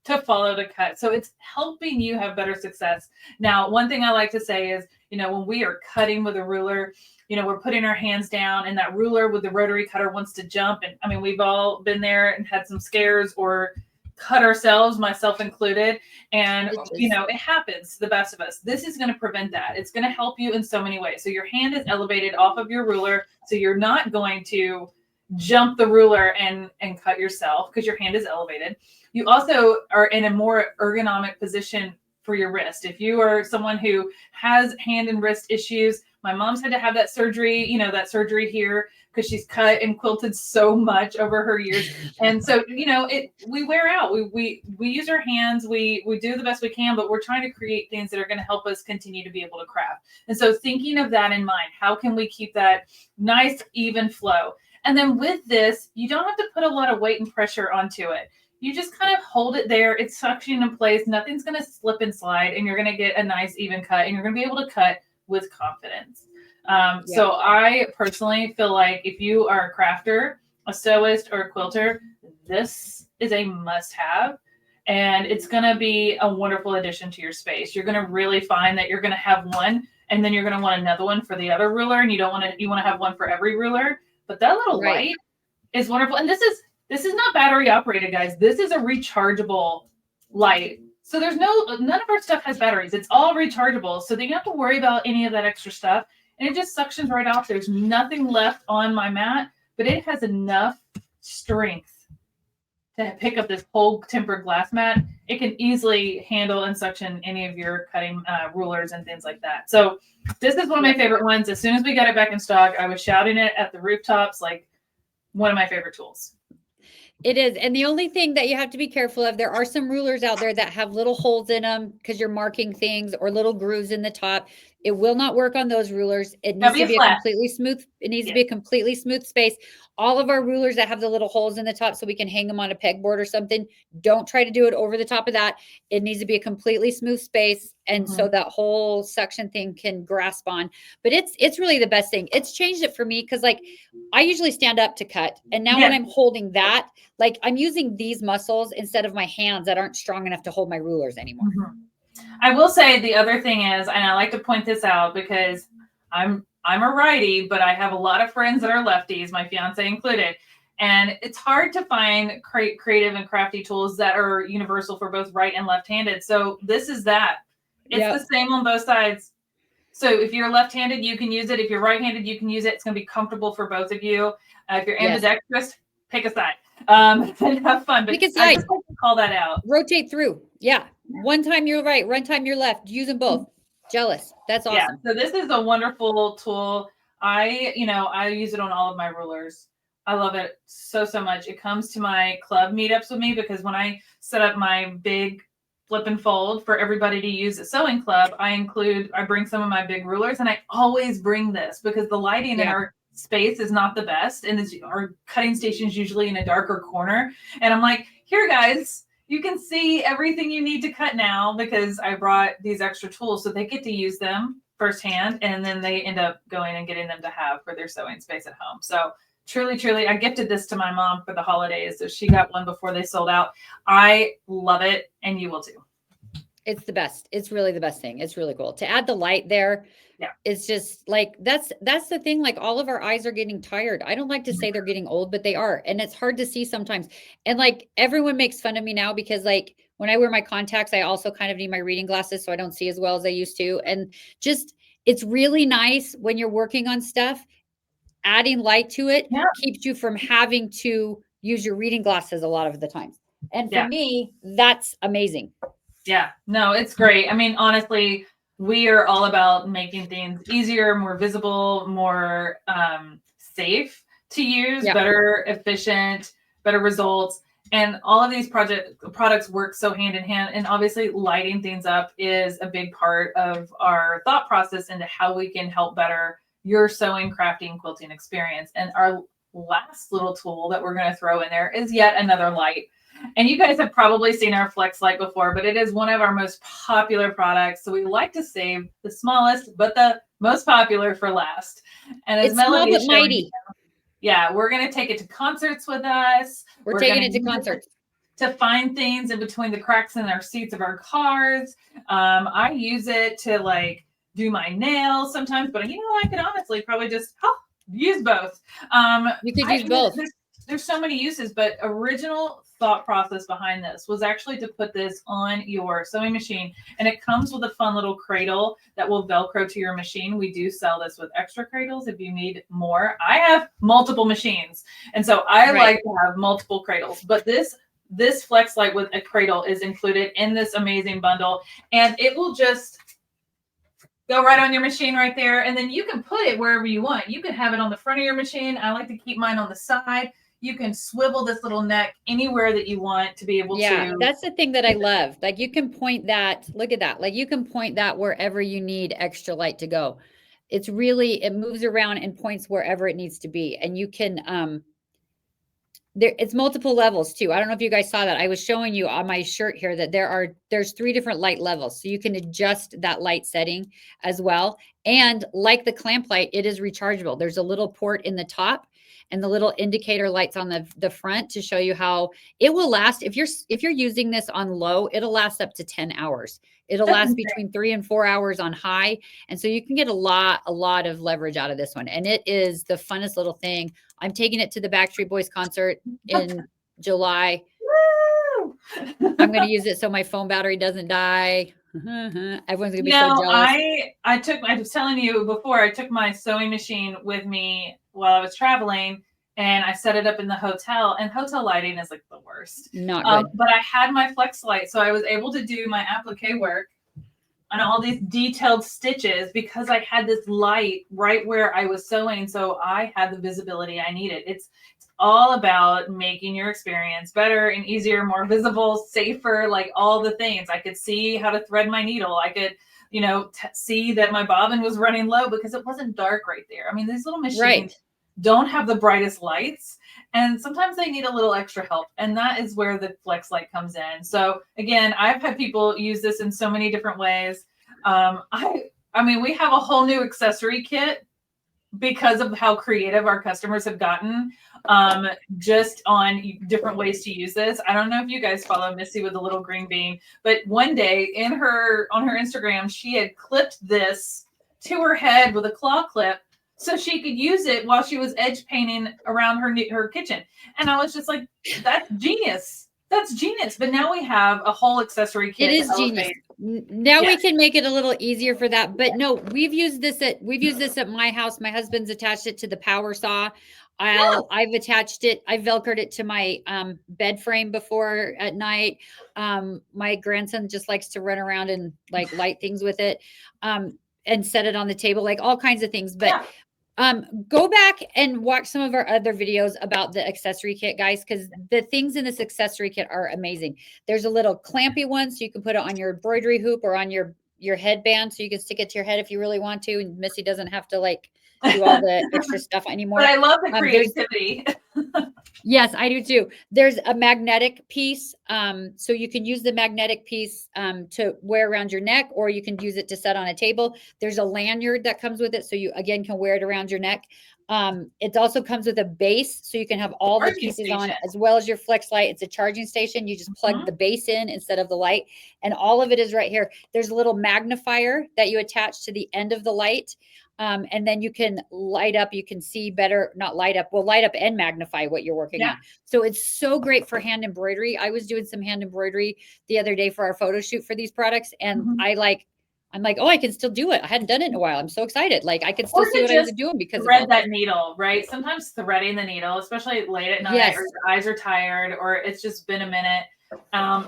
to follow to cut. So it's helping you have better success. Now, one thing I like to say is, when we are cutting with a ruler, we're putting our hands down and that ruler with the rotary cutter wants to jump. And I mean, we've all been there and had some scares or cut ourselves, myself included. And, it happens to the best of us. This is going to prevent that. It's going to help you in so many ways. So your hand is elevated off of your ruler. So you're not going to jump the ruler and cut yourself because your hand is elevated. You also are in a more ergonomic position for your wrist. If you are someone who has hand and wrist issues, my mom's had to have that surgery, here because she's cut and quilted so much over her years. And so, we wear out. We use our hands, we do the best we can, but we're trying to create things that are going to help us continue to be able to craft. And so thinking of that in mind, how can we keep that nice, even flow? And then with this, you don't have to put a lot of weight and pressure onto it. You just kind of hold it there. It's suctioning in place. Nothing's going to slip and slide, and you're going to get a nice even cut, and you're going to be able to cut with confidence. So I personally feel like if you are a crafter, a sewist, or a quilter, this is a must-have, and it's going to be a wonderful addition to your space. You're going to really find that you're going to have one, and then you're going to want another one for the other ruler, and you want to have one for every ruler. But that little light is wonderful, and this is not battery operated, guys. This is a rechargeable light. So none of our stuff has batteries. It's all rechargeable. So they don't have to worry about any of that extra stuff. And it just suctions right off. There's nothing left on my mat, but it has enough strength to pick up this whole tempered glass mat. It can easily handle and suction any of your cutting rulers and things like that. So this is one of my favorite ones. As soon as we got it back in stock, I was shouting it at the rooftops, like one of my favorite tools. It is. And the only thing that you have to be careful of, there are some rulers out there that have little holes in them because you're marking things, or little grooves in the top. It will not work on those rulers. It needs to be a completely smooth. It needs to be a completely smooth space. All of our rulers that have the little holes in the top so we can hang them on a pegboard or something, don't try to do it over the top of that. It needs to be a completely smooth space. And so that whole suction thing can grasp on. But it's really the best thing. It's changed it for me because, like, I usually stand up to cut. And now when I'm holding that, like, I'm using these muscles instead of my hands that aren't strong enough to hold my rulers anymore. I will say the other thing is, and I like to point this out because I'm a righty, but I have a lot of friends that are lefties, my fiance included. And it's hard to find creative and crafty tools that are universal for both right and left-handed. So this is that. It's the same on both sides. So if you're left-handed, you can use it. If you're right-handed, you can use it. It's going to be comfortable for both of you. If you're ambidextrous, pick a side. And have fun. But pick a side. I just like to call that out. Rotate through. Yeah. One time you're right, one time you're left. Use them both. Jealous. That's awesome. Yeah. So this is a wonderful tool. I use it on all of my rulers. I love it so much. It comes to my club meetups with me because when I set up my big flip and fold for everybody to use at Sewing Club, I bring some of my big rulers, and I always bring this because the lighting in our space is not the best, and our cutting station is usually in a darker corner. And I'm like, here, guys, you can see everything you need to cut now because I brought these extra tools, so they get to use them firsthand, and then they end up going and getting them to have for their sewing space at home. So truly, I gifted this to my mom for the holidays, so she got one before they sold out. I love it, and you will too. It's the best. It's really the best thing. It's really cool to add the light there. Yeah. It's just like, that's the thing. Like, all of our eyes are getting tired. I don't like to say they're getting old, but they are. And it's hard to see sometimes. And like, everyone makes fun of me now because, like, when I wear my contacts, I also kind of need my reading glasses so I don't see as well as I used to. And just, it's really nice when you're working on stuff, adding light to it keeps you from having to use your reading glasses a lot of the times. And for me, that's amazing. Yeah, no, it's great. I mean, honestly, we are all about making things easier, more visible, more safe to use, better, efficient, better results. And all of these products work so hand in hand. And obviously, lighting things up is a big part of our thought process into how we can help better your sewing, crafting, quilting experience. And our last little tool that we're going to throw in there is yet another light. And you guys have probably seen our Flex Light before, but it is one of our most popular products. So we like to save the smallest, but the most popular for last. And as it's Melody small is but showing mighty. you, yeah, we're going to take it to concerts with us. We're taking it to concerts. To find things in between the cracks in our seats of our cars. I use it to like do my nails sometimes, but I could honestly probably just use both. You could use both. There's so many uses, but original thought process behind this was actually to put this on your sewing machine, and it comes with a fun little cradle that will Velcro to your machine. We do sell this with extra cradles if you need more. I have multiple machines, and so I like to have multiple cradles, but this Flex Light with a cradle is included in this amazing bundle, and it will just go right on your machine right there, and then you can put it wherever you want. You can have it on the front of your machine. I like to keep mine on the side. You can swivel this little neck anywhere that you want to be able to. Yeah, that's the thing that I love. Like you can point that, look at that. Like you can point that wherever you need extra light to go. It's really, it moves around and points wherever it needs to be. And you can, it's multiple levels too. I don't know if you guys saw that. I was showing you on my shirt here that there's 3 different light levels. So you can adjust that light setting as well. And like the clamp light, it is rechargeable. There's a little port in the top and the little indicator lights on the front to show you how it will last. If you're using this on low, it'll last up to 10 hours. It'll last between 3 and 4 hours on high. And so you can get a lot of leverage out of this one. And it is the funnest little thing. I'm taking it to the Backstreet Boys concert in July. Woo! I'm going to use it so my phone battery doesn't die. Everyone's going to be so jealous. I was telling you before, I took my sewing machine with me while I was traveling, and I set it up in the hotel, and hotel lighting is like the worst. Not good. But I had my Flex Light, so I was able to do my applique work on all these detailed stitches because I had this light right where I was sewing. So I had the visibility I needed. It's all about making your experience better and easier, more visible, safer, like all the things. I could see how to thread my needle. I could, see that my bobbin was running low because it wasn't dark right there. I mean, these little machines don't have the brightest lights, and sometimes they need a little extra help. And that is where the Flex Light comes in. So again, I've had people use this in so many different ways. I mean, we have a whole new accessory kit because of how creative our customers have gotten, just on different ways to use this. I don't know if you guys follow Missy with the little green bean, but one day on her Instagram, she had clipped this to her head with a claw clip so she could use it while she was edge painting around her kitchen. And I was just like, that's genius. That's genius. But now we have a whole accessory kit. It is genius. Now we can make it a little easier for that. But no, we've used this at my house. My husband's attached it to the power saw. I've attached it. I Velcroed it to my bed frame before at night. My grandson just likes to run around and like light things with it, and set it on the table, like all kinds of things. But go back and watch some of our other videos about the accessory kit, guys, because the things in this accessory kit are amazing. There's a little clampy one, so you can put it on your embroidery hoop or on your headband, so you can stick it to your head if you really want to, and Missy doesn't have to like do all the extra stuff anymore. But I love the creativity. Yes, I do too. There's a magnetic piece. So you can use the magnetic piece to wear around your neck, or you can use it to set on a table. There's a lanyard that comes with it. So you, again, can wear it around your neck. It also comes with a base, so you can have all the pieces on, as well as your Flex Light. It's a charging station. You just plug the base in instead of the light, and all of it is right here. There's a little magnifier that you attach to the end of the light. And then you can light up, you can see better, not light up, well, light up and magnify what you're working on. So it's so great for hand embroidery. I was doing some hand embroidery the other day for our photo shoot for these products. And I'm like, oh, I can still do it. I hadn't done it in a while. I'm so excited. Like I could still see what I was doing because thread that needle, right? Sometimes threading the needle, especially late at night, or your eyes are tired, or it's just been a minute.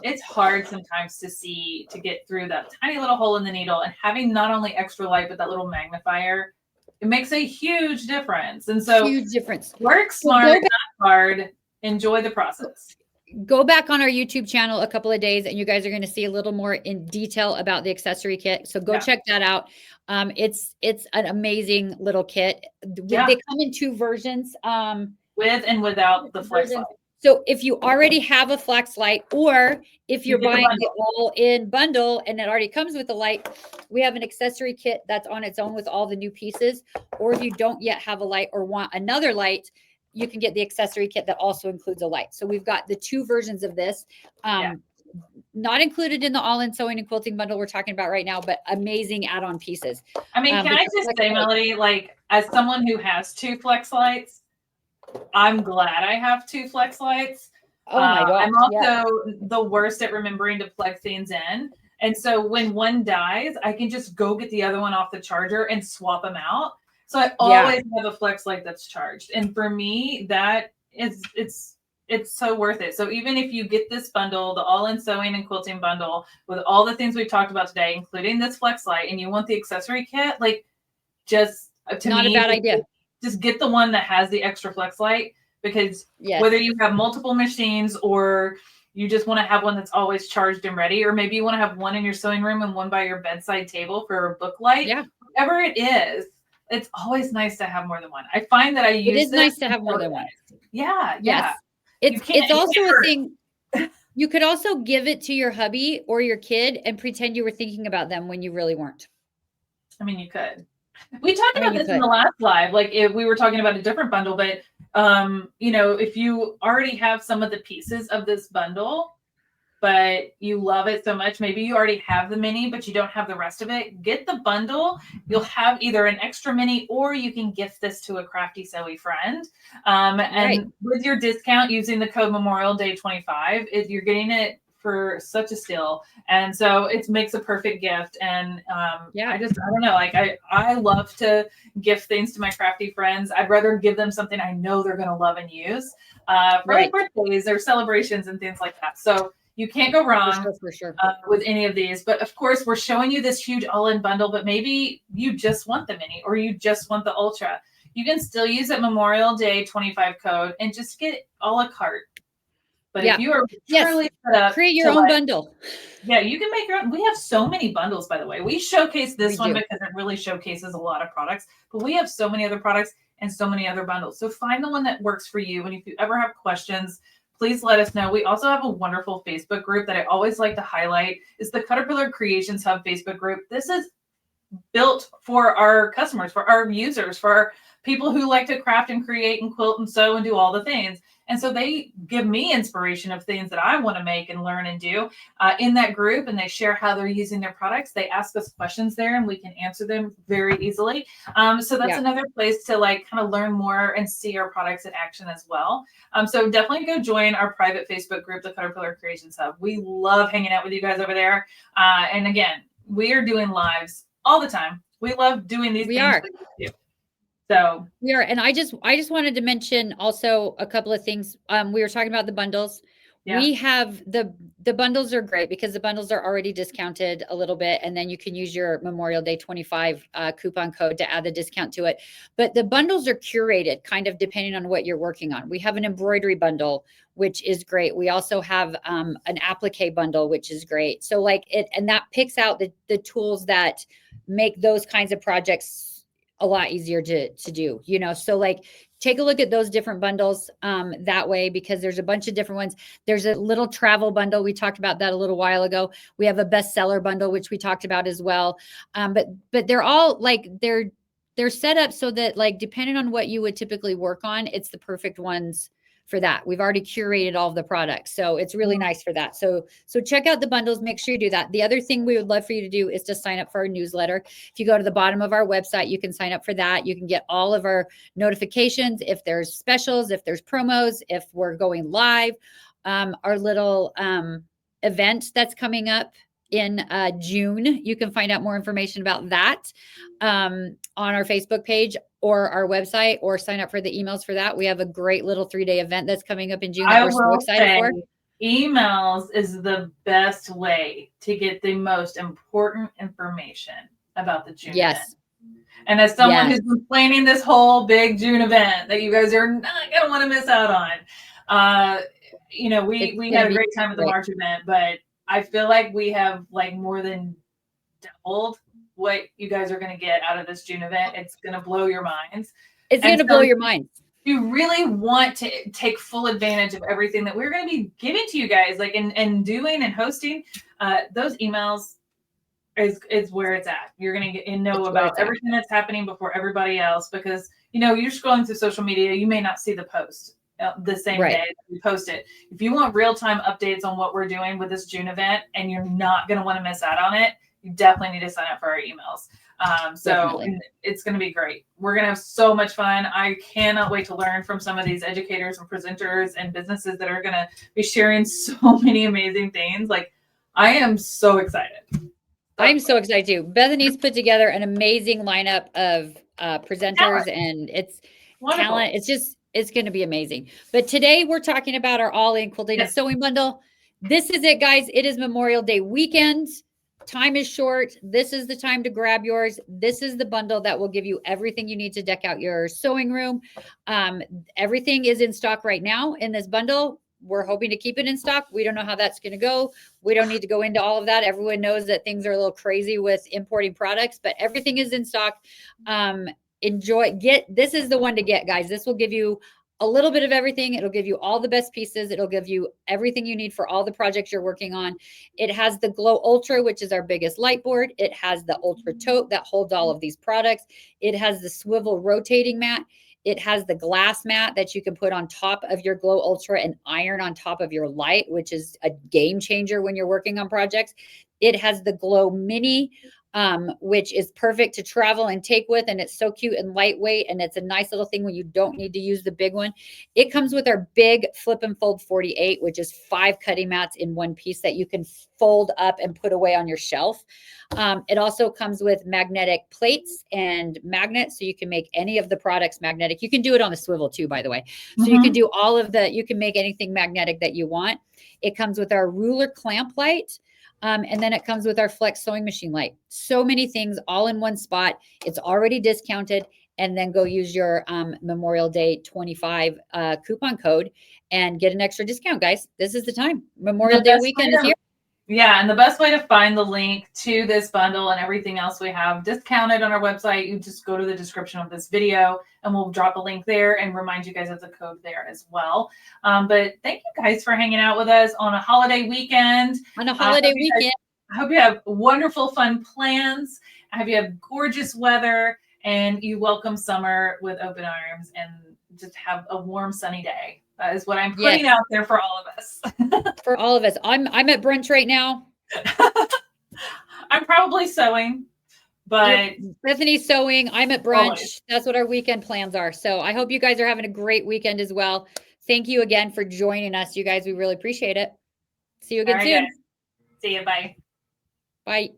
It's hard sometimes to get through that tiny little hole in the needle, and having not only extra light, but that little magnifier, it makes a huge difference. And so huge difference. Work smart, not hard. Enjoy the process. Go back on our YouTube channel a couple of days, and you guys are going to see a little more in detail about the accessory kit. So go check that out. It's an amazing little kit. They come in 2 versions. With and without the Flex Light. So if you already have a flex light, or if you're buying the all-in bundle and it already comes with a light, we have an accessory kit that's on its own with all the new pieces. Or if you don't yet have a light or want another light, you can get the accessory kit that also includes a light. So we've got the 2 versions of this. Not included in the all-in sewing and quilting bundle we're talking about right now, but amazing add-on pieces. I mean, can I just say, Melody, like, as someone who has 2 flex lights, I'm glad I have 2 flex lights. Oh my God. I'm also the worst at remembering to plug things in. And so when one dies, I can just go get the other one off the charger and swap them out. So I always have a flex light that's charged. And for me, that is, it's so worth it. So even if you get this bundle, the all-in sewing and quilting bundle with all the things we've talked about today, including this flex light, and you want the accessory kit, like, just to not me, a bad idea. Just get the one that has the extra flex light, because whether you have multiple machines or you just want to have one that's always charged and ready, or maybe you want to have one in your sewing room and one by your bedside table for a book light, whatever it is, it's always nice to have more than one. I find that I use it is nice to have more than one. Yeah. It's also a thing. You could also give it to your hubby or your kid and pretend you were thinking about them when you really weren't. I mean, you could. We talked about this in the last live, like, if we were talking about a different bundle, but you know, if you already have some of the pieces of this bundle, but you love it so much, maybe you already have the mini, but you don't have the rest of it, get the bundle. You'll have either an extra mini, or you can gift this to a crafty sewy friend. And with your discount using the code Memorial Day 25, you're getting it for such a steal. And so it makes a perfect gift. And I don't know, like, I love to gift things to my crafty friends. I'd rather give them something I know they're going to love and use for like birthdays or celebrations and things like that. So you can't go wrong for sure. With any of these. But of course, we're showing you this huge all-in bundle, but maybe you just want the mini or you just want the ultra. You can still use that Memorial Day 25 code and just get a la carte. But if you are truly set up, create your own bundle. Yeah, you can make your own. We have so many bundles, by the way. We showcase this one because it really showcases a lot of products, but we have so many other products and so many other bundles. So find the one that works for you. And if you ever have questions, please let us know. We also have a wonderful Facebook group that I always like to highlight. It's the Caterpillar Creations Hub Facebook group. This is built for our customers, for our users, for our people who like to craft and create and quilt and sew and do all the things. And so they give me inspiration of things that I want to make and learn and do in that group. And they share how they're using their products. They ask us questions there and we can answer them very easily. So that's another place to like kind of learn more and see our products in action as well. So definitely go join our private Facebook group, the Caterpillar Creations Hub. We love hanging out with you guys over there. And again, we are doing lives all the time. We love doing these things. So we are. And I just wanted to mention also a couple of things. We were talking about the bundles. We have the bundles are great because the bundles are already discounted a little bit. And then you can use your Memorial Day 25 coupon code to add the discount to it. But the bundles are curated kind of depending on what you're working on. We have an embroidery bundle, which is great. We also have an applique bundle, which is great. So like and that picks out the tools that make those kinds of projects a lot easier to do, you know? So like, take a look at those different bundles that way, because there's a bunch of different ones. There's a little travel bundle. We talked about that a little while ago. We have a bestseller bundle, which we talked about as well. But they're all like, they're set up so that like, depending on what you would typically work on, it's the perfect ones for that. We've already curated all of the products. So it's really nice for that. So check out the bundles, make sure you do that. The other thing we would love for you to do is to sign up for our newsletter. If you go to the bottom of our website, you can sign up for that. You can get all of our notifications. If there's specials, if there's promos, if we're going live, our little event that's coming up in June. You can find out more information about that on our Facebook page or our website, or sign up for the emails for that. We have a great little 3-day event that's coming up in June that we're so excited for. Emails is the best way to get the most important information about the June event. And as someone who's been planning this whole big June event that you guys are not going to want to miss out on, you know, we had a great time at the March event, but I feel like we have like more than doubled what you guys are going to get out of this June event. It's going to blow your minds. It's going to blow your minds. you really want to take full advantage of everything that we're going to be giving to you guys, like and doing and hosting, those emails is where it's at. You're going to get and know about everything that's happening before everybody else, because you're scrolling through social media, you may not see the post the same day that we post it. If you want real-time updates on what we're doing with this June event and you're not going to want to miss out on it, you definitely need to sign up for our emails. So it's going to be great. We're going to have so much fun. I cannot wait to learn from some of these educators and presenters and businesses that are going to be sharing so many amazing things. Like, I am so excited. I'm so excited too. Bethany's put together an amazing lineup of presenters, and it's wonderful. Talent. It's going to be amazing. But today we're talking about our all-in quilting and sewing bundle. This is it, guys. It is Memorial Day weekend. Time is short. This is the time to grab yours. This is the bundle that will give you everything you need to deck out your sewing room. Everything is in stock right now in this bundle. We're hoping to keep it in stock. We don't know how that's going to go. We don't need to go into all of that. Everyone knows that things are a little crazy with importing products, but everything is in stock. This is the one to get, guys. This will give you a little bit of everything. It'll give you all the best pieces. It'll give you everything you need for all the projects you're working on. It has the Glow Ultra, which is our biggest light board. It has the Ultra Tote that holds all of these products. It has the swivel rotating mat. It has the glass mat that you can put on top of your Glow Ultra and iron on top of your light, which is a game changer when you're working on projects. It has the Glow Mini, which is perfect to travel and take with. And it's so cute and lightweight. And it's a nice little thing when you don't need to use the big one. It comes with our big Flip and Fold 48, which is 5 cutting mats in one piece that you can fold up and put away on your shelf. It also comes with magnetic plates and magnets. So you can make any of the products magnetic. You can do it on a swivel too, by the way. So you can do you can make anything magnetic that you want. It comes with our ruler clamp light. And then it comes with our Flex sewing machine light. So many things all in one spot. It's already discounted. And then go use your Memorial Day 25 coupon code and get an extra discount, guys. This is the time. Memorial Day weekend is here. Yeah, and the best way to find the link to this bundle and everything else we have discounted on our website, you just go to the description of this video and we'll drop a link there and remind you guys of the code there as well. But thank you guys for hanging out with us on a holiday weekend. On a holiday weekend. I hope you have wonderful, fun plans. I hope you have gorgeous weather and you welcome summer with open arms and just have a warm, sunny day. That is what I'm putting out there for all of us. For all of us. I'm at brunch right now. I'm probably sewing, but Bethany's sewing. I'm at brunch. Always. That's what our weekend plans are. So I hope you guys are having a great weekend as well. Thank you again for joining us, you guys. We really appreciate it. See you again soon. Guys. See you. Bye. Bye.